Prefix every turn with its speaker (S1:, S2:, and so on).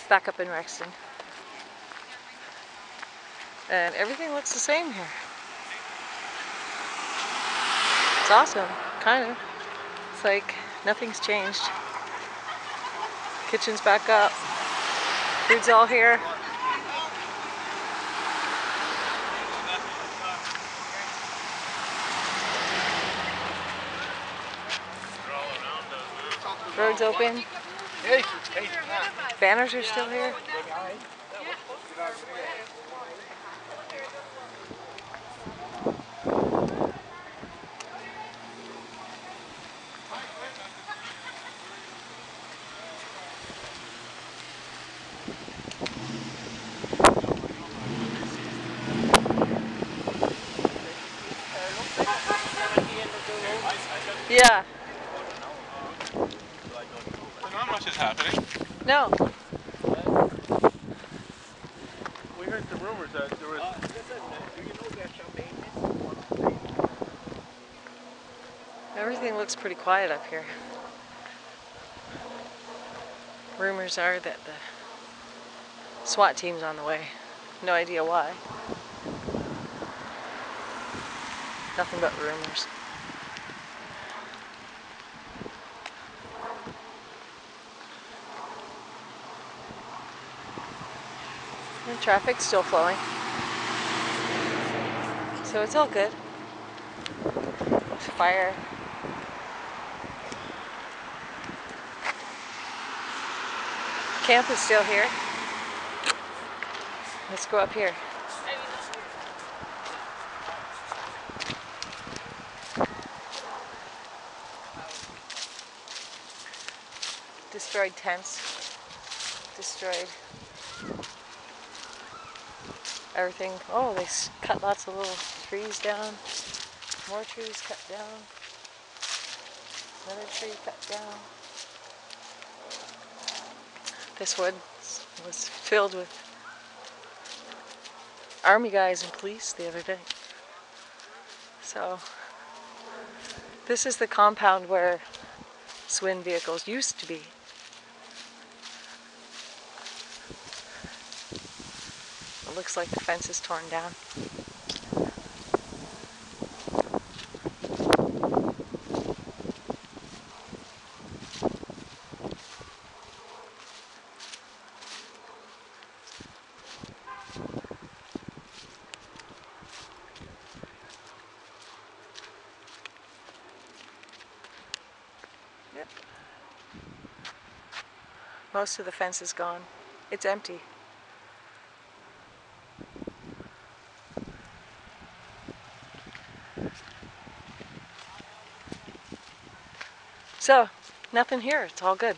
S1: back up in Rexton. And everything looks the same here. It's awesome, kind of. It's like nothing's changed. Kitchen's back up. Food's all here. Road's open. Banners are still here. Yeah.
S2: Not much is happening.
S1: No.
S2: We heard the rumors that there was.
S1: Everything looks pretty quiet up here. Rumors are that the SWAT team's on the way. No idea why. Nothing but rumors. And traffic's still flowing. So it's all good. There's fire. Camp is still here. Let's go up here. Destroyed tents. Destroyed everything. Oh, they cut lots of little trees down. More trees cut down. Another tree cut down. This wood was filled with army guys and police the other day. So this is the compound where SWIN vehicles used to be. It looks like the fence is torn down. Yep. Most of the fence is gone. It's empty. So, nothing here. It's all good.